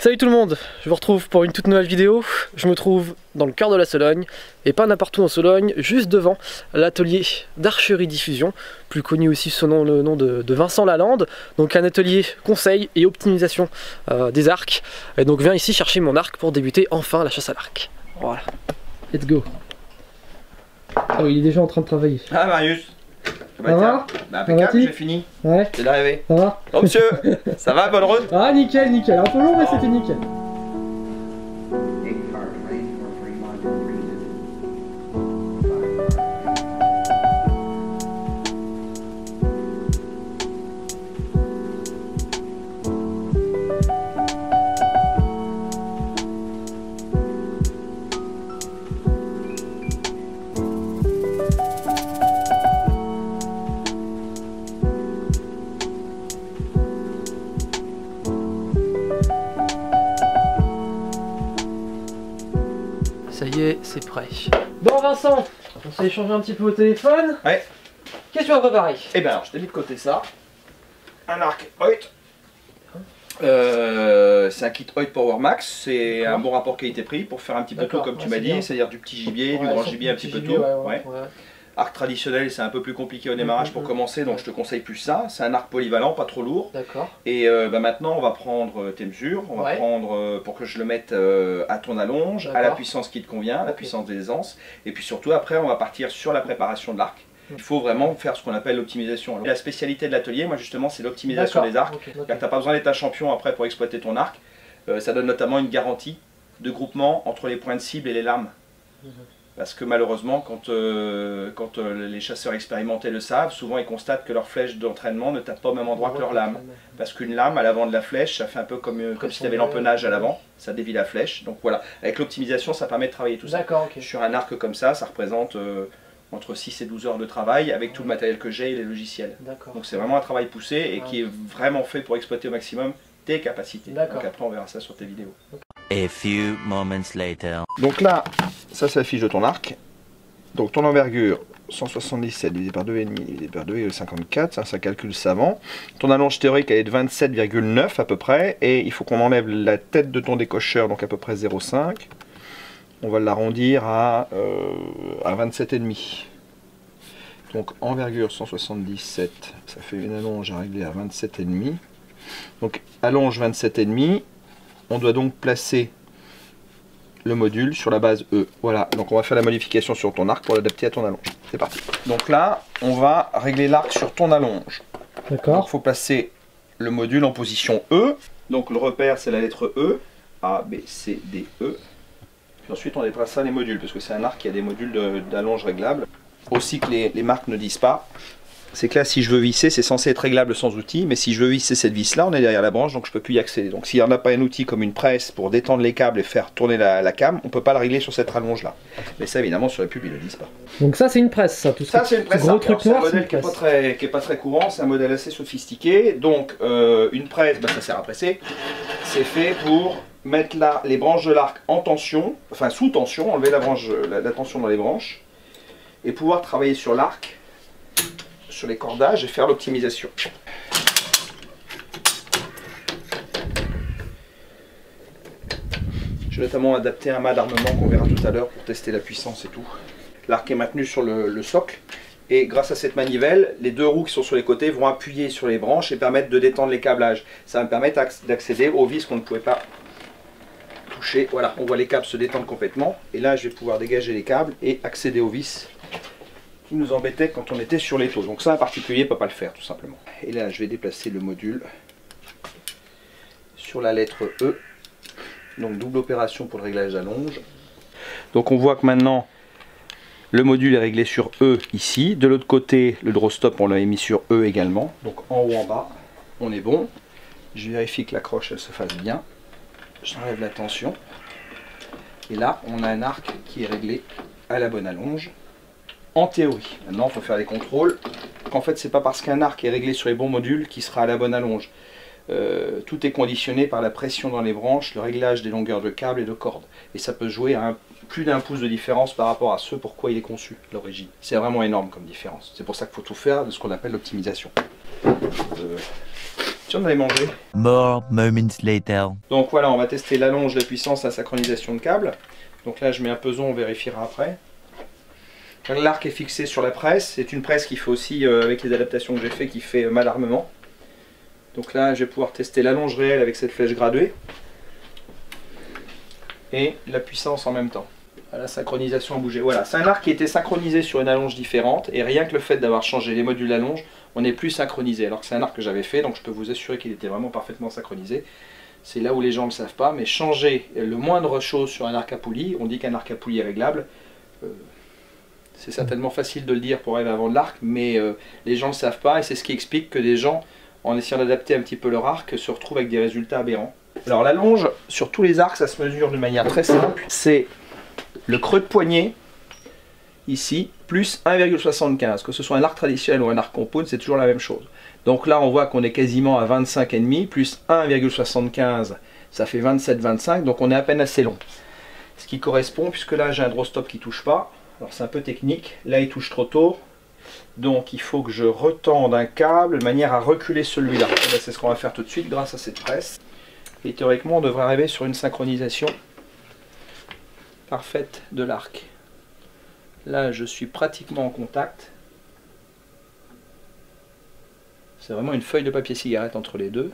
Salut tout le monde, je vous retrouve pour une toute nouvelle vidéo. Je me trouve dans le cœur de la Sologne, et pas n'importe où en Sologne, juste devant l'atelier d'archerie diffusion, plus connu aussi sous le nom de Vincent Lalande. Donc un atelier conseil et optimisation des arcs. Et donc viens ici chercher mon arc pour débuter enfin la chasse à l'arc. Voilà, let's go. Ah oui, il est déjà en train de travailler. Ah Marius, ça va? Bah impeccable, j'ai fini. Ouais. C'est d'arriver. Ça va? Oh monsieur, ça va, bonne route? Ah nickel, nickel, un peu long mais c'était nickel. Ça y est, c'est prêt. Bon Vincent, on s'est échangé un petit peu au téléphone. Ouais. Qu'est-ce que tu vas préparer? Eh ben alors, je t'ai mis de côté ça. Un arc Hoyt. C'est un kit Hoyt Power Max. C'est un bon rapport qualité-prix pour faire un petit peu tout comme tu m'as dit. C'est-à-dire du petit gibier, du grand gibier, un petit peu tout. Ouais. Arc traditionnel, c'est un peu plus compliqué au démarrage pour commencer, donc je te conseille plus ça. C'est un arc polyvalent, pas trop lourd. D'accord. Et maintenant, on va prendre tes mesures. On va prendre pour que je le mette à ton allonge, à la puissance qui te convient, la puissance des aisances. Et puis surtout, après, on va partir sur la préparation de l'arc. Il faut vraiment faire ce qu'on appelle l'optimisation. La spécialité de l'atelier, moi justement, c'est l'optimisation des arcs. Tu n'as pas besoin d'être un champion après pour exploiter ton arc. Ça donne notamment une garantie de groupement entre les points de cible et les lames. Parce que malheureusement, quand les chasseurs expérimentés le savent, souvent ils constatent que leur flèche d'entraînement ne tape pas au même endroit que leur lame. Parce qu'une lame à l'avant de la flèche, ça fait un peu comme si tu avais l'empennage à l'avant, ça dévie la flèche. Donc voilà, avec l'optimisation, ça permet de travailler tout ça. Sur un arc comme ça représente entre 6 et 12 heures de travail avec tout le matériel que j'ai et les logiciels. Donc c'est vraiment un travail poussé et qui est vraiment fait pour exploiter au maximum tes capacités. Donc après on verra ça sur tes vidéos. A few moments later. Donc là, ça c'est la fiche de ton arc. Donc ton envergure 177 divisé par 2,5 divisé par 2,54, ça c'est un calcul savant. Ton allonge théorique elle est de 27,9 à peu près, et il faut qu'on enlève la tête de ton décocheur, donc à peu près 0,5. On va l'arrondir à 27,5. Donc envergure 177, ça fait une allonge à régler à 27,5. Donc allonge 27,5. On doit donc placer le module sur la base E. Voilà, donc on va faire la modification sur ton arc pour l'adapter à ton allonge. C'est parti. Donc là, on va régler l'arc sur ton allonge. D'accord. Il faut placer le module en position E. Donc le repère, c'est la lettre E. A, B, C, D, E. Puis ensuite, on déplacera les modules, parce que c'est un arc qui a des modules d'allonge réglables. Aussi que les marques ne disent pas. C'est que là, si je veux visser, c'est censé être réglable sans outil, mais si je veux visser cette vis-là, on est derrière la branche, donc je ne peux plus y accéder. Donc s'il n'y en a pas un outil comme une presse pour détendre les câbles et faire tourner la cam, on ne peut pas la régler sur cette rallonge-là. Mais ça, évidemment, sur les pubs, ils ne le disent pas. Donc ça, c'est une presse, ça, tout ça. Ça, c'est une presse. C'est un modèle qui n'est pas très courant, c'est un modèle assez sophistiqué. Donc une presse, ça sert à presser. C'est fait pour mettre là les branches de l'arc en tension, enfin sous tension, enlever la tension dans les branches, et pouvoir travailler sur l'arc, sur les cordages et faire l'optimisation. J'ai notamment adapté un mât d'armement qu'on verra tout à l'heure pour tester la puissance et tout. L'arc est maintenu sur le socle et grâce à cette manivelle, les deux roues qui sont sur les côtés vont appuyer sur les branches et permettre de détendre les câblages. Ça va me permettre d'accéder aux vis qu'on ne pouvait pas toucher. Voilà, on voit les câbles se détendre complètement et là je vais pouvoir dégager les câbles et accéder aux vis qui nous embêtait quand on était sur les taux. Donc ça, un particulier ne peut pas le faire, tout simplement. Et là, je vais déplacer le module sur la lettre E. Donc double opération pour le réglage d'allonge. Donc on voit que maintenant, le module est réglé sur E ici. De l'autre côté, le draw stop, on l'a mis sur E également. Donc en haut, en bas, on est bon. Je vérifie que l'accroche, elle se fasse bien. J'enlève la tension. Et là, on a un arc qui est réglé à la bonne allonge. En théorie. Maintenant, il faut faire les contrôles. En fait, c'est pas parce qu'un arc est réglé sur les bons modules qu'il sera à la bonne allonge. Tout est conditionné par la pression dans les branches, le réglage des longueurs de câbles et de cordes. Et ça peut jouer à plus d'un pouce de différence par rapport à ce pourquoi il est conçu, l'origine. C'est vraiment énorme comme différence. C'est pour ça qu'il faut tout faire de ce qu'on appelle l'optimisation. Tu en avais mangé. More moments later. Donc voilà, on va tester l'allonge, la puissance, la synchronisation de câble. Donc là, je mets un peson, on vérifiera après. L'arc est fixé sur la presse. C'est une presse qui fait aussi, avec les adaptations que j'ai fait, qui fait mal armement. Donc là, je vais pouvoir tester l'allonge réelle avec cette flèche graduée. Et la puissance en même temps. La synchronisation a bougé. Voilà, c'est un arc qui était synchronisé sur une allonge différente. Et rien que le fait d'avoir changé les modules d'allonge, on n'est plus synchronisé. Alors que c'est un arc que j'avais fait, donc je peux vous assurer qu'il était vraiment parfaitement synchronisé. C'est là où les gens ne le savent pas, mais changer le moindre chose sur un arc à poulie, on dit qu'un arc à poulie est réglable. C'est certainement facile de le dire pour arriver avant de l'arc, mais les gens ne le savent pas, et c'est ce qui explique que des gens, en essayant d'adapter un petit peu leur arc, se retrouvent avec des résultats aberrants. Alors la longe, sur tous les arcs, ça se mesure de manière très simple. C'est le creux de poignet, ici, plus 1,75. Que ce soit un arc traditionnel ou un arc compound, c'est toujours la même chose. Donc là, on voit qu'on est quasiment à 25,5, plus 1,75, ça fait 27,25, donc on est à peine assez long. Ce qui correspond, puisque là j'ai un draw stop qui ne touche pas, alors c'est un peu technique, là il touche trop tôt, donc il faut que je retende un câble de manière à reculer celui-là. C'est ce qu'on va faire tout de suite grâce à cette presse. Et théoriquement, on devrait arriver sur une synchronisation parfaite de l'arc. Là, je suis pratiquement en contact. C'est vraiment une feuille de papier cigarette entre les deux.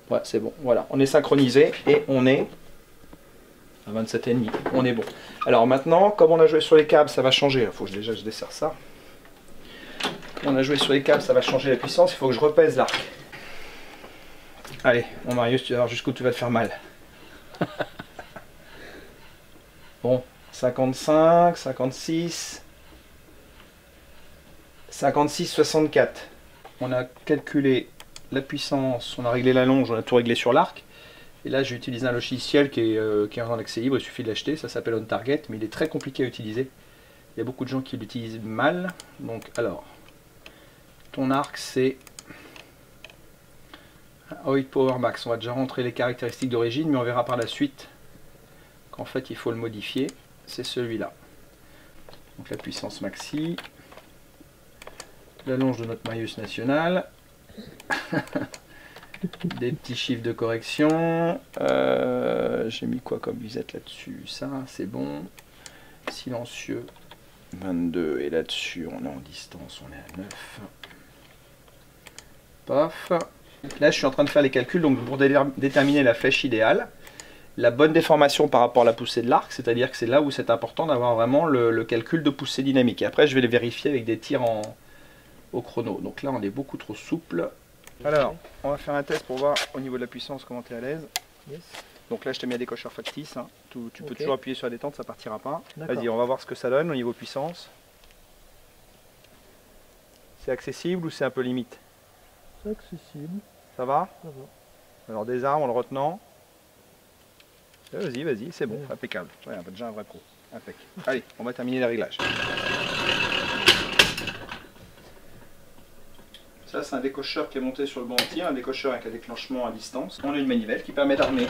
Ouais, c'est bon. Voilà, on est synchronisé et on est à 27,5. On est bon. Alors maintenant, comme on a joué sur les câbles, ça va changer. Il faut que déjà je desserre ça. Comme on a joué sur les câbles, ça va changer la puissance. Il faut que je repèse l'arc. Allez, mon Marius, tu vas voir jusqu'où tu vas te faire mal. Bon, 55, 56, 56, 64. On a calculé la puissance, on a réglé la longe, on a tout réglé sur l'arc. Et là, j'ai utilisé un logiciel qui est en accès libre, il suffit de l'acheter, ça s'appelle OnTarget, mais il est très compliqué à utiliser. Il y a beaucoup de gens qui l'utilisent mal. Donc, alors, ton arc, c'est Oid Power Max. On va déjà rentrer les caractéristiques d'origine, mais on verra par la suite qu'en fait il faut le modifier. C'est celui-là. Donc la puissance maxi, la longe de notre Marius national, des petits chiffres de correction. J'ai mis quoi comme visette là-dessus? Ça, c'est bon. Silencieux, 22. Et là-dessus, on est en distance, on est à 9. Paf. Là, je suis en train de faire les calculs donc pour déterminer la flèche idéale, la bonne déformation par rapport à la poussée de l'arc, c'est-à-dire que c'est là où c'est important d'avoir vraiment le calcul de poussée dynamique. Et après, je vais les vérifier avec des tirs au chrono. Donc là, on est beaucoup trop souple. Alors, on va faire un test pour voir au niveau de la puissance comment tu es à l'aise. Yes. Donc là, je t'ai mis un décocheur factice. Hein. Tu peux toujours appuyer sur la détente, ça partira pas. D'accord. Vas-y, on va voir ce que ça donne au niveau puissance. C'est accessible ou c'est un peu limite? C'est accessible. Ça va? Ça va. Alors désarme en le retenant. Vas-y, vas-y, c'est bon, impeccable. Ouais, on a déjà un vrai pro. Impec. Allez, on va terminer les réglages. Ça, c'est un décocheur qui est monté sur le banc entier, un décocheur avec un déclenchement à distance. On a une manivelle qui permet d'armer.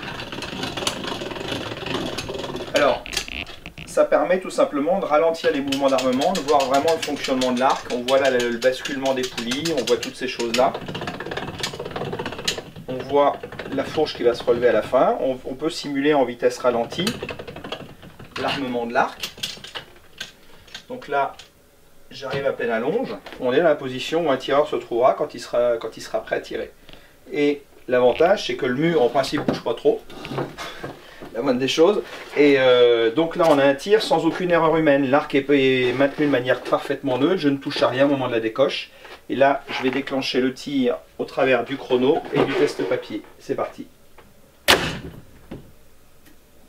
Alors, ça permet tout simplement de ralentir les mouvements d'armement, de voir vraiment le fonctionnement de l'arc. On voit là le basculement des poulies, on voit toutes ces choses-là. On voit la fourche qui va se relever à la fin. On peut simuler en vitesse ralentie l'armement de l'arc. Donc là, j'arrive à pleine allonge. On est dans la position où un tireur se trouvera quand il sera prêt à tirer. Et l'avantage, c'est que le mur, en principe, ne bouge pas trop. La moindre des choses. Et donc là, on a un tir sans aucune erreur humaine. L'arc est maintenu de manière parfaitement neutre. Je ne touche à rien au moment de la décoche. Et là, je vais déclencher le tir au travers du chrono et du test papier. C'est parti.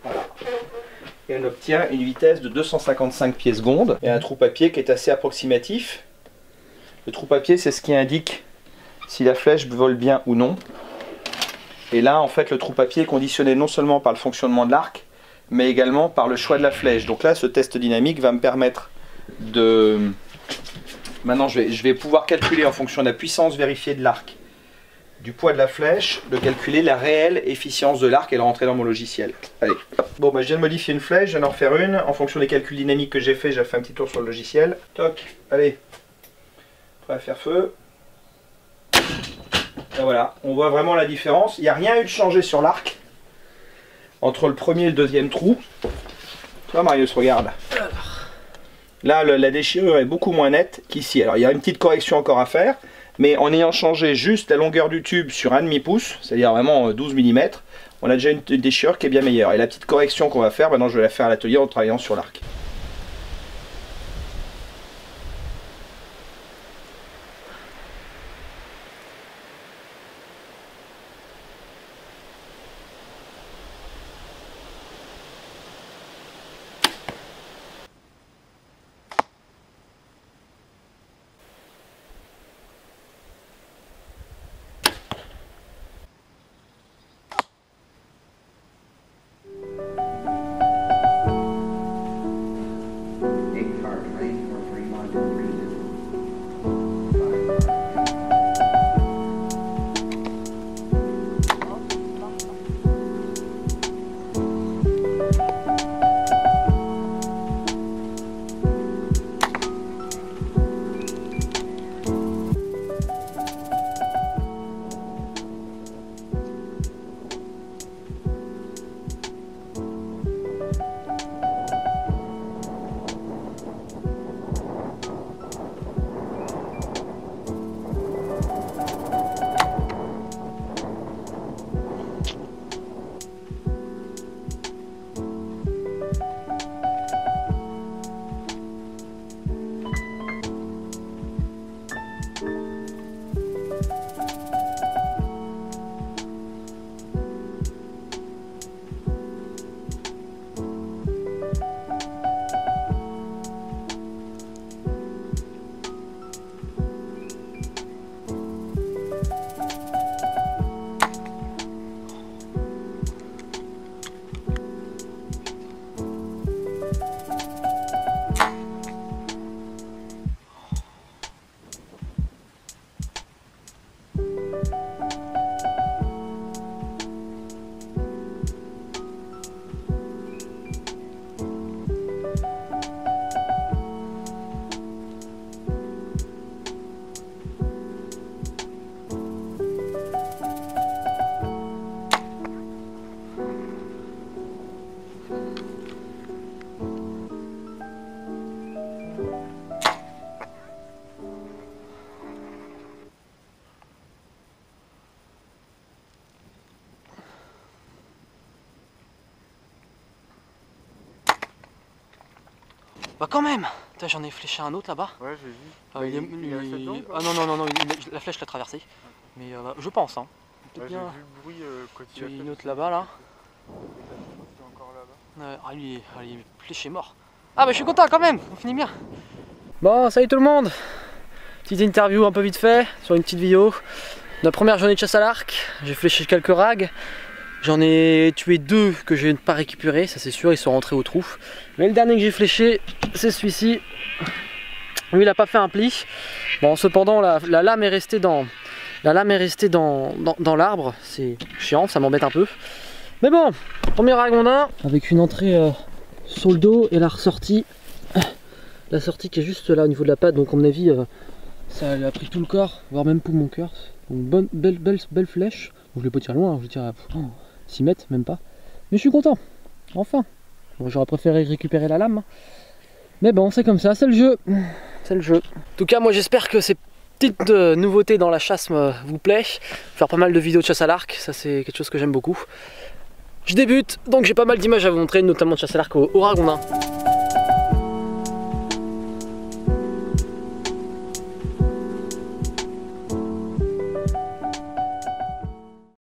Voilà. Et on obtient une vitesse de 255 pieds secondes et un trou papier qui est assez approximatif. Le trou papier, c'est ce qui indique si la flèche vole bien ou non. Et là, en fait, le trou papier est conditionné non seulement par le fonctionnement de l'arc, mais également par le choix de la flèche. Donc là, ce test dynamique va me permettre de... Maintenant, je vais pouvoir calculer en fonction de la puissance vérifiée de l'arc, du poids de la flèche, de calculer la réelle efficience de l'arc et le rentrer dans mon logiciel. Allez. Bon, bah, je viens de modifier une flèche, je viens d'en refaire une. En fonction des calculs dynamiques que j'ai fait un petit tour sur le logiciel. Toc, allez. Prêt à faire feu. Et voilà, on voit vraiment la différence. Il n'y a rien eu de changé sur l'arc entre le premier et le deuxième trou. Tu vois Marius, regarde. Là, la déchirure est beaucoup moins nette qu'ici. Alors, il y a une petite correction encore à faire, mais en ayant changé juste la longueur du tube sur 1,5 pouce, c'est-à-dire vraiment 12 mm, on a déjà une déchirure qui est bien meilleure. Et la petite correction qu'on va faire, maintenant je vais la faire à l'atelier en travaillant sur l'arc. Bah quand même. J'en ai fléché un autre là-bas. Ouais, j'ai vu. Ah, il est resté dedans, ah non, la flèche l'a traversé. Mais je pense, hein. Ouais, j'ai vu le bruit quand il a fait. Une autre là-bas, là. C'est encore là-bas. Ah, lui, il est fléché mort. Ah bah je suis content quand même, on finit bien. Bon, salut tout le monde. Petite interview un peu vite fait, sur une petite vidéo. La première journée de chasse à l'arc, j'ai fléché quelques rags. J'en ai tué 2 que je n'ai pas récupéré, ça c'est sûr, ils sont rentrés au trou. Mais le dernier que j'ai fléché, c'est celui-ci. Lui, il n'a pas fait un pli. Bon, cependant, la lame est restée dans l'arbre. C'est chiant, ça m'embête un peu. Mais bon, premier ragondin avec une entrée sur le dos et la ressortie. La sortie qui est juste là au niveau de la patte, donc à mon avis, ça a pris tout le corps, voire même tout mon cœur. Une belle flèche. Donc, je l'ai pas tiré loin, je l'ai tiré à 6 mètres, même pas. Mais je suis content, enfin. Bon, j'aurais préféré récupérer la lame. Mais bon, c'est comme ça, c'est le jeu. C'est le jeu. En tout cas, moi j'espère que ces petites nouveautés dans la chasse vous plaisent. Faire pas mal de vidéos de chasse à l'arc, ça c'est quelque chose que j'aime beaucoup. Je débute, donc j'ai pas mal d'images à vous montrer, notamment de chasse à l'arc au ragondin.